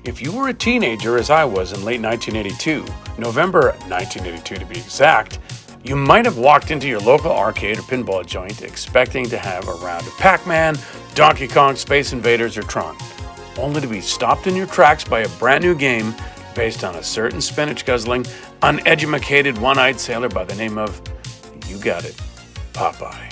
If you were a teenager, as I was in late 1982, November 1982 to be exact, you might have walked into your local arcade or pinball joint expecting to have a round of Pac-Man, Donkey Kong, Space Invaders, or Tron, only to be stopped in your tracks by a brand new game based on a certain spinach-guzzling, uneducated, one-eyed sailor by the name of, you got it, Popeye.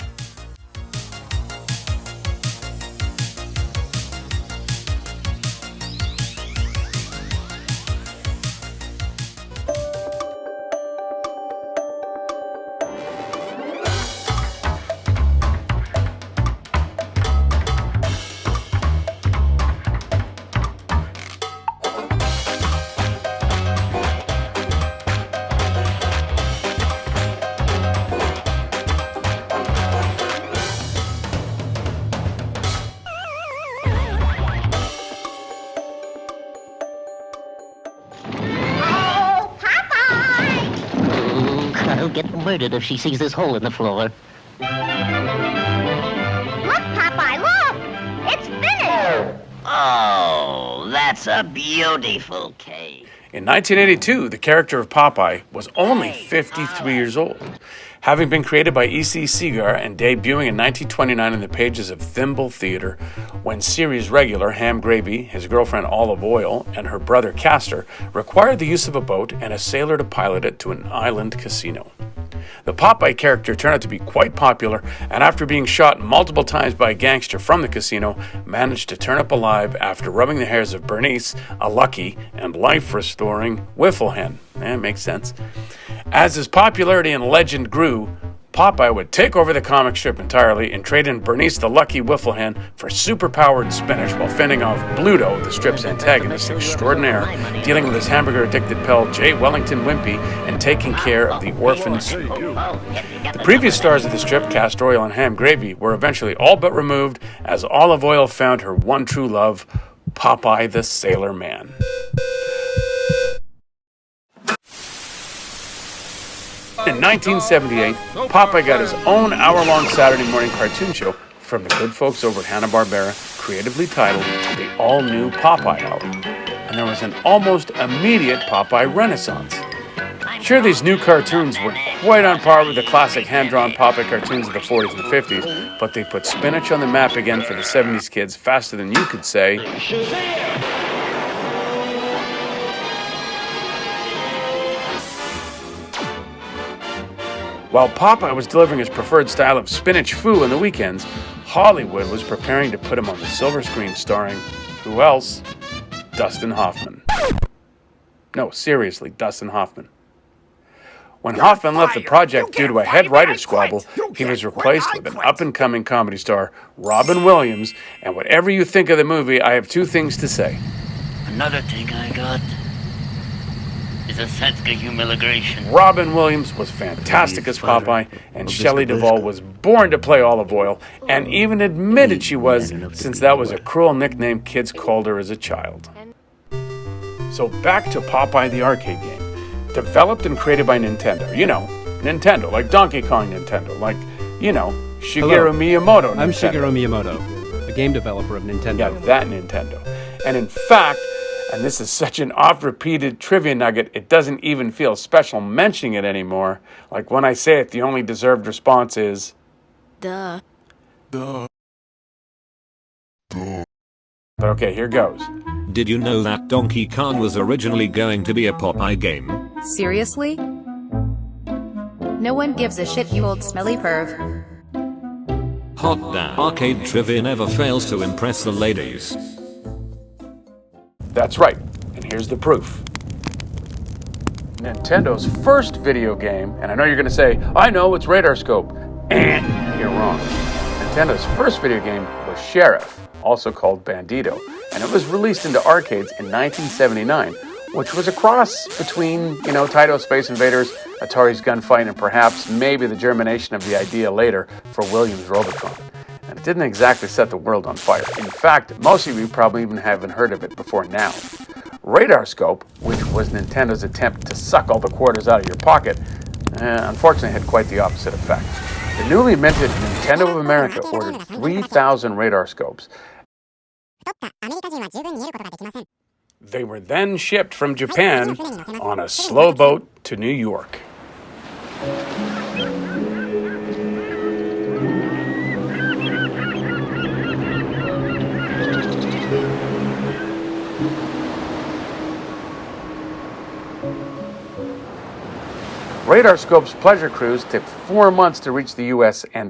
I'll get murdered if she sees this hole in the floor. Look, Popeye, look! It's finished! Oh, that's a beautiful cake. In 1982, the character of Popeye was only 53 years old, having been created by E.C. Segar and debuting in 1929 in the pages of Thimble Theater, when series regular Ham Gravy, his girlfriend Olive Oil, and her brother Castor required the use of a boat and a sailor to pilot it to an island casino. The Popeye character turned out to be quite popular, and after being shot multiple times by a gangster from the casino, managed to turn up alive after rubbing the hairs of Bernice, a lucky and life-restoring wiffle hen. Makes sense. As his popularity and legend grew, Popeye would take over the comic strip entirely and trade in Bernice the Lucky Wiffle Hen for superpowered spinach while fending off Bluto, the strip's antagonist extraordinaire, dealing with his hamburger-addicted pal Jay Wellington Wimpy, and taking care of the orphan Snoopy. The previous stars of the strip, Castor Oil and Ham Gravy, were eventually all but removed as Olive Oil found her one true love, Popeye the Sailor Man. In 1978, Popeye got his own hour-long Saturday morning cartoon show from the good folks over at Hanna-Barbera, creatively titled The All-New Popeye Hour, and there was an almost immediate Popeye renaissance. Sure, these new cartoons were quite on par with the classic hand-drawn Popeye cartoons of the 40s and the 50s, but they put spinach on the map again for the 70s kids faster than you could say, Shazam! While Popeye was delivering his preferred style of spinach foo on the weekends, Hollywood was preparing to put him on the silver screen starring, who else? Dustin Hoffman. No, seriously, Dustin Hoffman. When Hoffman left the project due to a head writer squabble, he was replaced with an up-and-coming comedy star, Robin Williams, and whatever you think of the movie, I have two things to say. Another thing I got is a sense of humiliation. Robin Williams was fantastic as Popeye, and Shelley Duvall was born to play Olive Oil, and even admitted she was, since that was a cruel nickname kids called her as a child. So back to Popeye the arcade game. Developed and created by Nintendo. You know, Nintendo, like Donkey Kong Nintendo, like, you know, Shigeru Miyamoto Nintendo. I'm Shigeru Miyamoto, the game developer of Nintendo. Yeah, that Nintendo. And in fact, and this is such an oft-repeated trivia nugget, it doesn't even feel special mentioning it anymore. Like when I say it, the only deserved response is... Duh. Duh. Duh. But okay, here goes. Did you know that Donkey Kong was originally going to be a Popeye game? Seriously? No one gives a shit, you old smelly perv. Hot damn. Arcade trivia never fails to impress the ladies. That's right, and here's the proof. Nintendo's first video game, and I know you're going to say, I know, it's Radar Scope. You're wrong. Nintendo's first video game was Sheriff, also called Bandito, and it was released into arcades in 1979, which was a cross between, Taito Space Invaders, Atari's Gunfight, and perhaps maybe the germination of the idea later for Williams' Robotron. And it didn't exactly set the world on fire. In fact, most of you probably even haven't heard of it before now. Radar Scope, which was Nintendo's attempt to suck all the quarters out of your pocket, unfortunately had quite the opposite effect. The newly minted Nintendo of America ordered 3,000 Radar Scopes. They were then shipped from Japan on a slow boat to New York. Radarscope's pleasure cruise took 4 months to reach the US and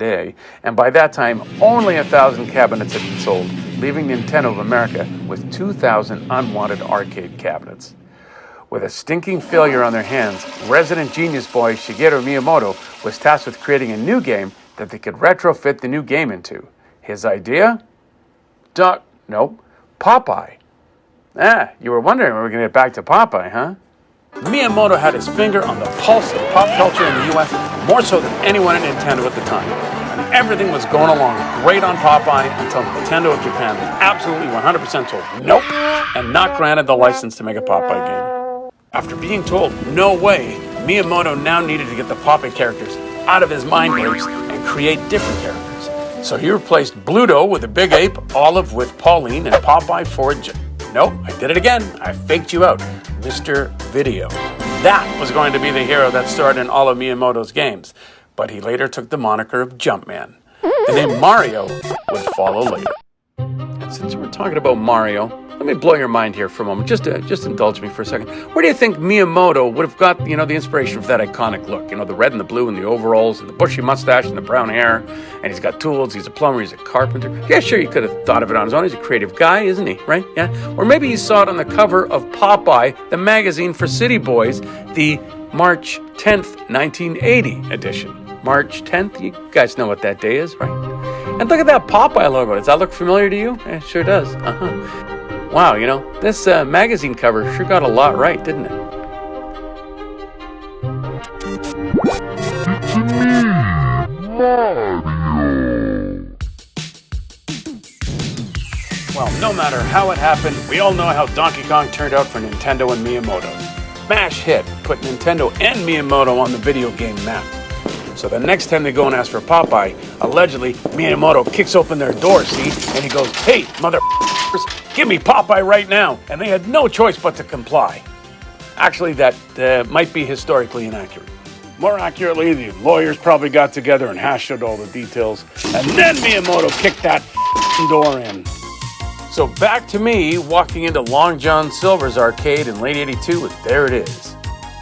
by that time, only 1,000 cabinets had been sold, leaving Nintendo of America with 2,000 unwanted arcade cabinets. With a stinking failure on their hands, resident genius boy Shigeru Miyamoto was tasked with creating a new game that they could retrofit the new game into. His idea? Popeye. You were wondering when we were going to get back to Popeye, huh? Miyamoto had his finger on the pulse of pop culture in the US more so than anyone at Nintendo at the time. And everything was going along great on Popeye until Nintendo of Japan was absolutely 100% told nope and not granted the license to make a Popeye game. After being told no way, Miyamoto now needed to get the Popeye characters out of his mind grapes and create different characters. So he replaced Bluto with a big ape, Olive with Pauline, and Popeye for Nope, I did it again. I faked you out. Mr. Video. That was going to be the hero that starred in all of Miyamoto's games, but he later took the moniker of Jumpman. The name Mario would follow later. And since we're talking about Mario, let me blow your mind here for a moment. Just indulge me for a second. Where do you think Miyamoto would have got, the inspiration for that iconic look? The red and the blue and the overalls and the bushy mustache and the brown hair. And he's got tools. He's a plumber. He's a carpenter. Yeah, sure, he could have thought of it on his own. He's a creative guy, isn't he? Right? Yeah. Or maybe he saw it on the cover of Popeye, the magazine for city boys, the March 10th, 1980 edition. March 10th? You guys know what that day is, right? And look at that Popeye logo. Does that look familiar to you? It sure does. Wow, this magazine cover sure got a lot right, didn't it? Well, no matter how it happened, we all know how Donkey Kong turned out for Nintendo and Miyamoto. Smash hit put Nintendo and Miyamoto on the video game map. So the next time they go and ask for Popeye, allegedly, Miyamoto kicks open their door, see? And he goes, "Hey, motherfuckers, give me Popeye right now." And they had no choice but to comply. Actually, that might be historically inaccurate. More accurately, the lawyers probably got together and hashed out all the details. And then Miyamoto kicked that door in. So back to me walking into Long John Silver's arcade in late '82, and there it is.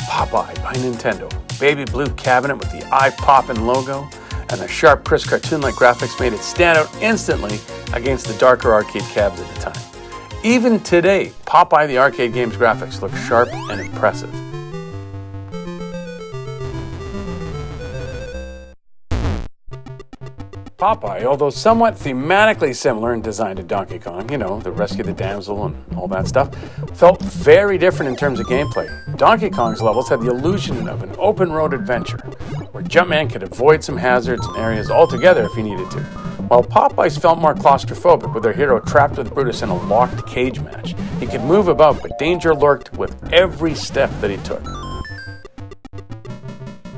Popeye by Nintendo. Baby blue cabinet with the eye-poppin' logo, and the sharp, crisp cartoon-like graphics made it stand out instantly against the darker arcade cabs at the time. Even today, Popeye the arcade game's graphics look sharp and impressive. Popeye, although somewhat thematically similar in design to Donkey Kong, the rescue the damsel and all that stuff, felt very different in terms of gameplay. Donkey Kong's levels had the illusion of an open road adventure, where Jumpman could avoid some hazards and areas altogether if he needed to, while Popeye's felt more claustrophobic with their hero trapped with Brutus in a locked cage match. He could move about, but danger lurked with every step that he took.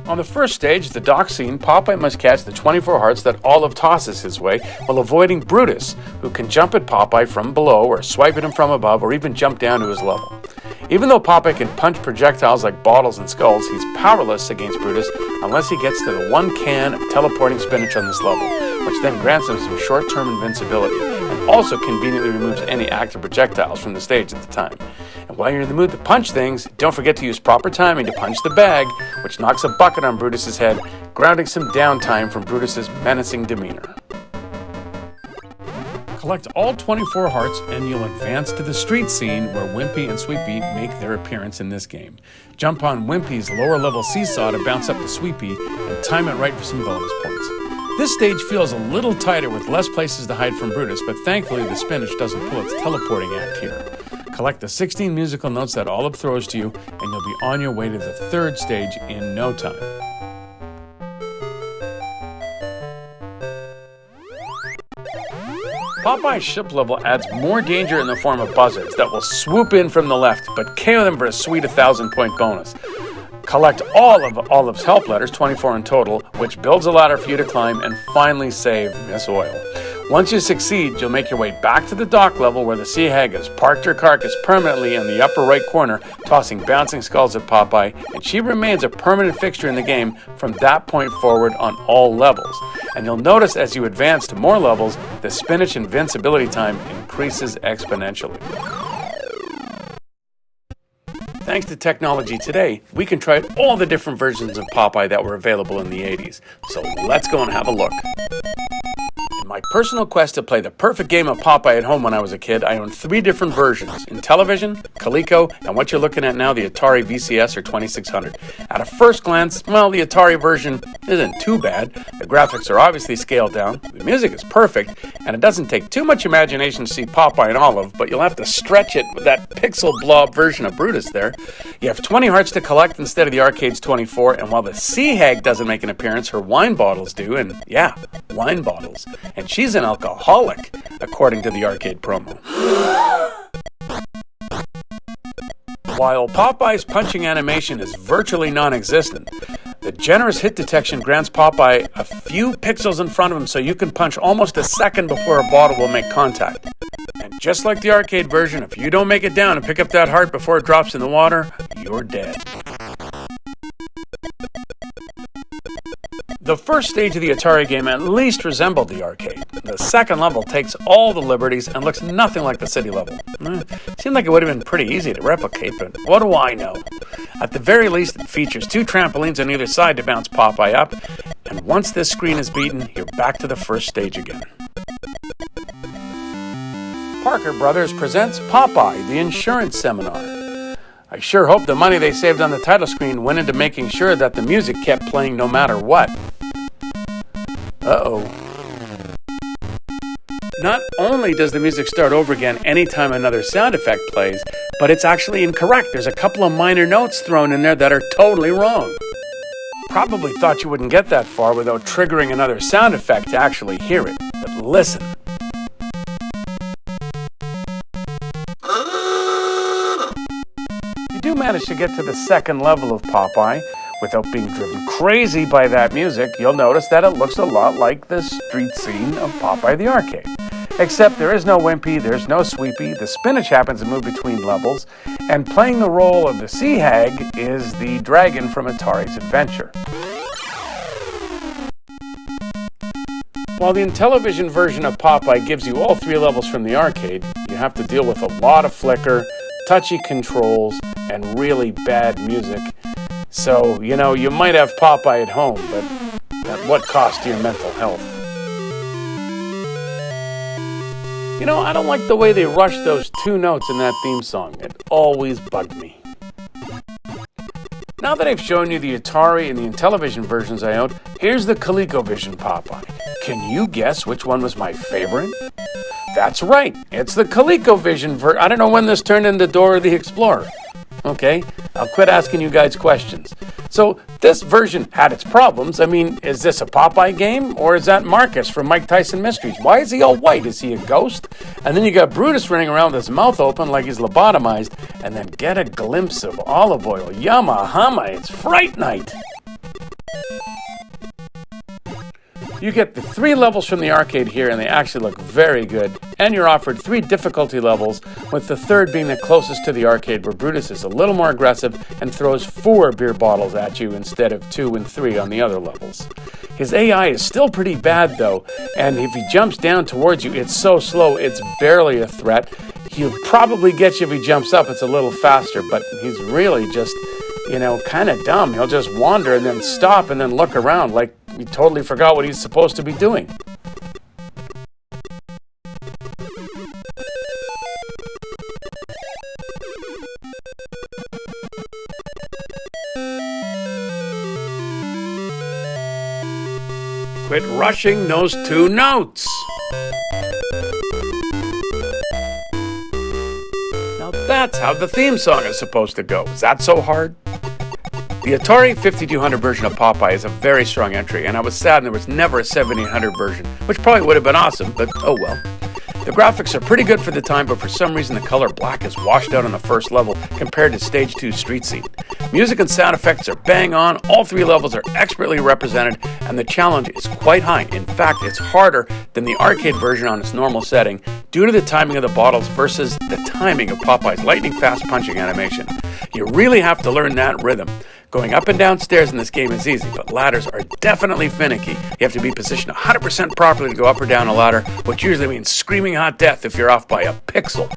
On the first stage, the dock scene, Popeye must catch the 24 hearts that Olive tosses his way while avoiding Brutus, who can jump at Popeye from below or swipe at him from above or even jump down to his level. Even though Popeye can punch projectiles like bottles and skulls, he's powerless against Brutus unless he gets to the one can of teleporting spinach on this level, which then grants him some short-term invincibility and also conveniently removes any active projectiles from the stage at the time. And while you're in the mood to punch things, don't forget to use proper timing to punch the bag, which knocks a bucket on Brutus's head, grounding some downtime from Brutus's menacing demeanor. Collect all 24 hearts and you'll advance to the street scene where Wimpy and Sweepy make their appearance in this game. Jump on Wimpy's lower level seesaw to bounce up to Sweepy and time it right for some bonus points. This stage feels a little tighter with less places to hide from Brutus, but thankfully the spinach doesn't pull its teleporting act here. Collect the 16 musical notes that Olive throws to you, and you'll be on your way to the third stage in no time. Popeye's ship level adds more danger in the form of buzzards that will swoop in from the left, but KO them for a sweet 1,000-point bonus. Collect all of Olive's help letters, 24 in total, which builds a ladder for you to climb and finally save Miss Oil. Once you succeed, you'll make your way back to the dock level where the sea hag has parked her carcass permanently in the upper right corner, tossing bouncing skulls at Popeye, and she remains a permanent fixture in the game from that point forward on all levels. And you'll notice as you advance to more levels, the spinach invincibility time increases exponentially. Thanks to technology today, we can try all the different versions of Popeye that were available in the 80s. So let's go and have a look. In my personal quest to play the perfect game of Popeye at home when I was a kid, I owned 3 different versions: Intellivision, Coleco, and what you're looking at now, the Atari VCS or 2600. At a first glance, well, the Atari version isn't too bad. The graphics are obviously scaled down, the music is perfect, and it doesn't take too much imagination to see Popeye and Olive, but you'll have to stretch it with that pixel blob version of Brutus there. You have 20 hearts to collect instead of the arcade's 24, and while the sea hag doesn't make an appearance, her wine bottles do, and yeah, wine bottles. And she's an alcoholic, according to the arcade promo. While Popeye's punching animation is virtually non-existent, the generous hit detection grants Popeye a few pixels in front of him so you can punch almost a second before a bottle will make contact. And just like the arcade version, if you don't make it down and pick up that heart before it drops in the water, you're dead. The first stage of the Atari game at least resembled the arcade. The second level takes all the liberties and looks nothing like the city level. Seemed like it would have been pretty easy to replicate, but what do I know? At the very least, it features 2 trampolines on either side to bounce Popeye up, and once this screen is beaten, you're back to the first stage again. Parker Brothers presents Popeye, the Insurance Seminar. I sure hope the money they saved on the title screen went into making sure that the music kept playing no matter what. Uh-oh. Not only does the music start over again anytime another sound effect plays, but it's actually incorrect. There's a couple of minor notes thrown in there that are totally wrong. Probably thought you wouldn't get that far without triggering another sound effect to actually hear it. But listen. You do manage to get to the second level of Popeye without being driven crazy by that music. You'll notice that it looks a lot like the street scene of Popeye the Arcade. Except there is no Wimpy, there's no Sweepy, the spinach happens to move between levels, and playing the role of the sea hag is the dragon from Atari's Adventure. While the Intellivision version of Popeye gives you all 3 levels from the arcade, you have to deal with a lot of flicker, touchy controls, and really bad music. So, you might have Popeye at home, but at what cost to your mental health? I don't like the way they rush those 2 notes in that theme song. It always bugged me. Now that I've shown you the Atari and the Intellivision versions I owned, here's the Colecovision Popeye. Can you guess which one was my favorite? That's right, it's the Colecovision version. I don't know when this turned into Dora the Explorer. Okay, I'll quit asking you guys questions. So this version had its problems. I mean, is this a Popeye game? Or is that Marcus from Mike Tyson Mysteries? Why is he all white? Is he a ghost? And then you got Brutus running around with his mouth open like he's lobotomized. And then get a glimpse of olive oil. Yama hama, it's Fright Night. You get the 3 levels from the arcade here, and they actually look very good. And you're offered 3 difficulty levels, with the 3rd being the closest to the arcade, where Brutus is a little more aggressive and throws 4 beer bottles at you instead of 2 and 3 on the other levels. His AI is still pretty bad, though, and if he jumps down towards you, it's so slow, it's barely a threat. He'll probably get you if he jumps up, it's a little faster, but he's really just, kind of dumb. He'll just wander and then stop and then look around like he totally forgot what he's supposed to be doing. Quit rushing those 2 notes. Now that's how the theme song is supposed to go. Is that so hard? The Atari 5200 version of Popeye is a very strong entry, and I was sad there was never a 7800 version, which probably would have been awesome, but oh well. The graphics are pretty good for the time, but for some reason the color black is washed out on the first level compared to Stage 2's street scene. Music and sound effects are bang on, all 3 levels are expertly represented, and the challenge is quite high. In fact, it's harder than the arcade version on its normal setting due to the timing of the bottles versus the timing of Popeye's lightning-fast punching animation. You really have to learn that rhythm. Going up and down stairs in this game is easy, but ladders are definitely finicky. You have to be positioned 100% properly to go up or down a ladder, which usually means screaming hot death if you're off by a pixel.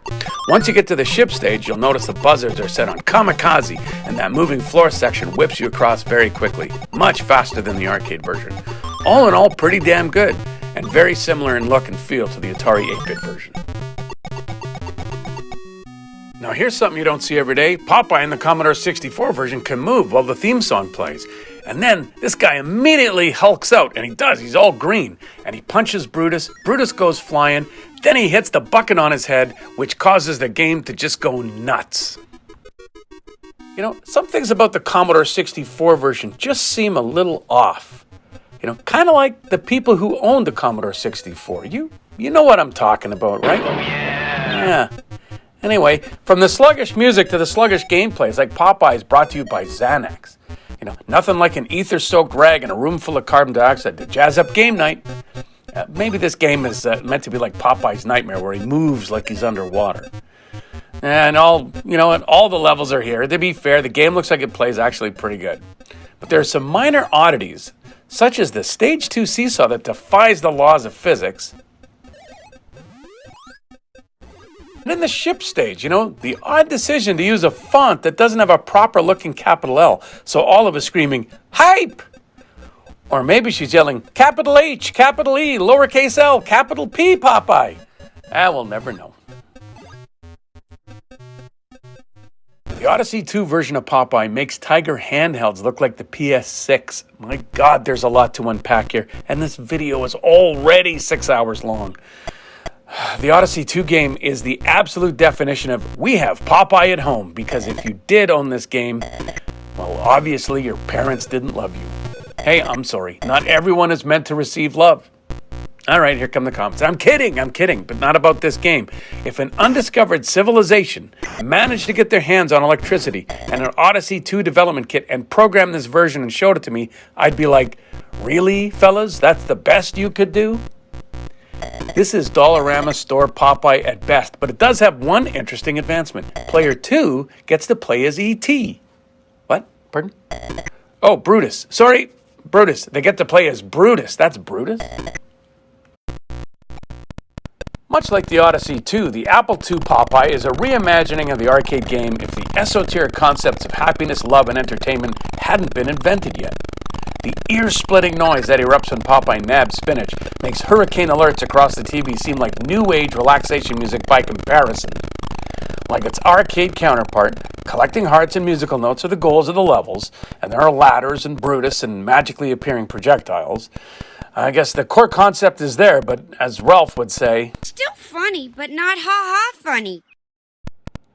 Once you get to the ship stage, you'll notice the buzzers are set on kamikaze, and that moving floor section whips you across very quickly, much faster than the arcade version. All in all, pretty damn good, and very similar in look and feel to the Atari 8-bit version. Now here's something you don't see every day. Popeye in the Commodore 64 version can move while the theme song plays. And then this guy immediately hulks out, and he does, he's all green. And he punches Brutus, Brutus goes flying, then he hits the bucket on his head, which causes the game to just go nuts. You know, some things about the Commodore 64 version just seem a little off. You know, kind of like the people who owned the Commodore 64. You know what I'm talking about, right? Yeah. Anyway, from the sluggish music to the sluggish gameplay, it's like Popeye is brought to you by Xanax. You know, nothing like an ether-soaked rag in a room full of carbon dioxide to jazz up game night. Maybe this game is meant to be like Popeye's Nightmare, where he moves like he's underwater. And all the levels are here. To be fair, the game looks like it plays actually pretty good. But there are some minor oddities, such as the Stage 2 seesaw that defies the laws of physics. And in the ship stage, the odd decision to use a font that doesn't have a proper looking capital L, so Olive is screaming, "Hype!" Or maybe she's yelling, "Capital H, capital E, lowercase l, capital P, Popeye." We'll never know. The Odyssey II version of Popeye makes Tiger handhelds look like the PS6. My God, there's a lot to unpack here, and this video is already 6 hours long. The Odyssey II game is the absolute definition of we have Popeye at home, because if you did own this game, well, obviously your parents didn't love you. Hey, I'm sorry. Not everyone is meant to receive love. All right, here come the comments. I'm kidding, but not about this game. If an undiscovered civilization managed to get their hands on electricity and an Odyssey II development kit and programmed this version and showed it to me, I'd be like, really, fellas? That's the best you could do? This is Dollarama Store Popeye at best, but it does have one interesting advancement. Player 2 gets to play as E.T. What? Pardon? Oh, Brutus. Sorry, Brutus. They get to play as Brutus. That's Brutus? Much like the Odyssey II, the Apple II Popeye is a reimagining of the arcade game if the esoteric concepts of happiness, love, and entertainment hadn't been invented yet. The ear-splitting noise that erupts when Popeye nabs spinach makes hurricane alerts across the TV seem like new-age relaxation music by comparison. Like its arcade counterpart, collecting hearts and musical notes are the goals of the levels, and there are ladders and Brutus and magically appearing projectiles. I guess the core concept is there, but as Ralph would say, still funny, but not ha-ha funny.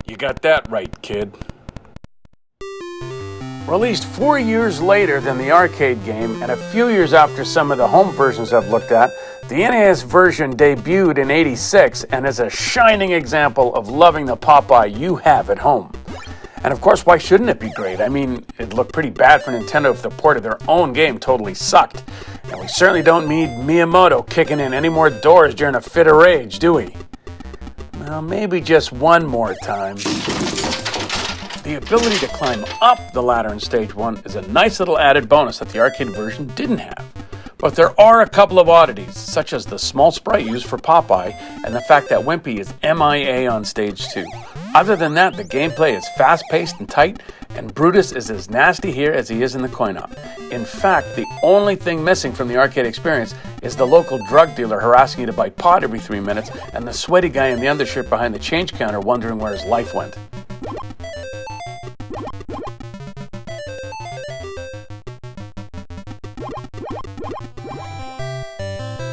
You got that right, kid. Released 4 years later than the arcade game, and a few years after some of the home versions I've looked at, the NES version debuted in '86 and is a shining example of loving the Popeye you have at home. And of course, why shouldn't it be great? I mean, it'd look pretty bad for Nintendo if the port of their own game totally sucked. And we certainly don't need Miyamoto kicking in any more doors during a fit of rage, do we? Well, maybe just one more time. The ability to climb up the ladder in Stage 1 is a nice little added bonus that the arcade version didn't have. But there are a couple of oddities, such as the small sprite used for Popeye and the fact that Wimpy is MIA on Stage 2. Other than that, the gameplay is fast-paced and tight, and Brutus is as nasty here as he is in the coin-op. In fact, the only thing missing from the arcade experience is the local drug dealer harassing you to buy pot every 3 minutes and the sweaty guy in the undershirt behind the change counter wondering where his life went.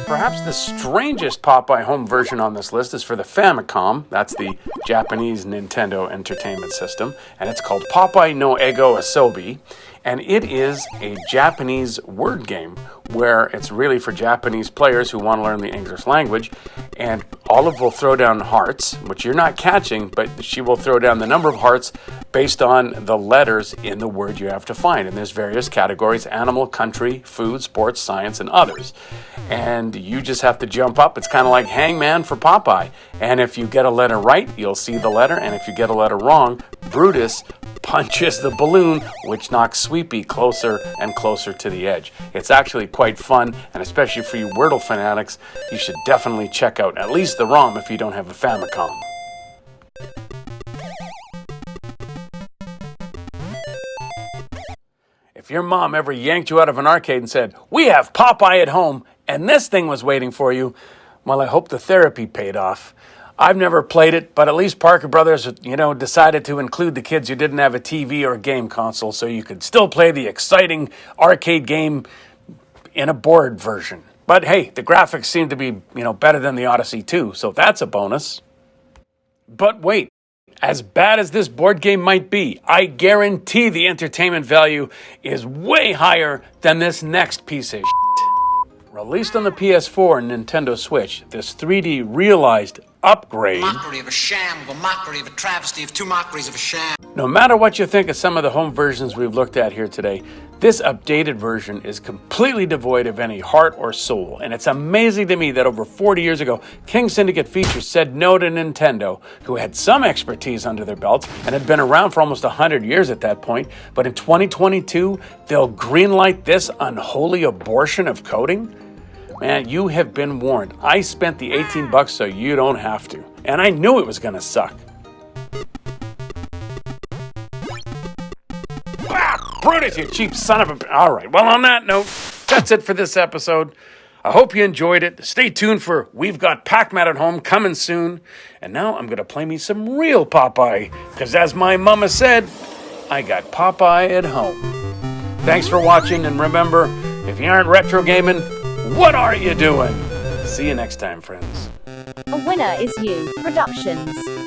Perhaps the strangest Popeye home version on this list is for the Famicom. That's the Japanese Nintendo Entertainment System, and it's called Popeye no Ego Asobi. And it is a Japanese word game where it's really for Japanese players who want to learn the English language. And Olive will throw down hearts, which you're not catching, but she will throw down the number of hearts based on the letters in the word you have to find. And there's various categories: animal, country, food, sports, science, and others. And you just have to jump up. It's kind of like Hangman for Popeye. And if you get a letter right, you'll see the letter. And if you get a letter wrong, Brutus punches the balloon, which knocks Sweepy closer and closer to the edge. It's actually quite fun, and especially for you Wordle fanatics, you should definitely check out at least the ROM if you don't have a Famicom. If your mom ever yanked you out of an arcade and said, "We have Popeye at home, and this thing was waiting for you," well, I hope the therapy paid off. I've never played it, but at least Parker Brothers, decided to include the kids who didn't have a TV or a game console, so you could still play the exciting arcade game in a board version. But hey, the graphics seem to be, better than the Odyssey II, so that's a bonus. But wait, as bad as this board game might be, I guarantee the entertainment value is way higher than this next piece of shit. Released on the PS4 and Nintendo Switch, this 3D realized upgrade. Mockery of a sham, of a mockery of a travesty of two mockeries of a sham. No matter what you think of some of the home versions we've looked at here today, this updated version is completely devoid of any heart or soul. And it's amazing to me that over 40 years ago, King Syndicate Features said no to Nintendo, who had some expertise under their belts and had been around for almost 100 years at that point. But in 2022, they'll greenlight this unholy abortion of coding? Man, you have been warned. I spent the $18 so you don't have to. And I knew it was going to suck. Brutus, you cheap son of a... All right, well, on that note, that's it for this episode. I hope you enjoyed it. Stay tuned for We've Got Pac-Man at Home coming soon. And now I'm going to play me some real Popeye, because as my mama said, I got Popeye at home. Thanks for watching, and remember, if you aren't retro gaming, what are you doing? See you next time, friends. A Winner Is You Productions.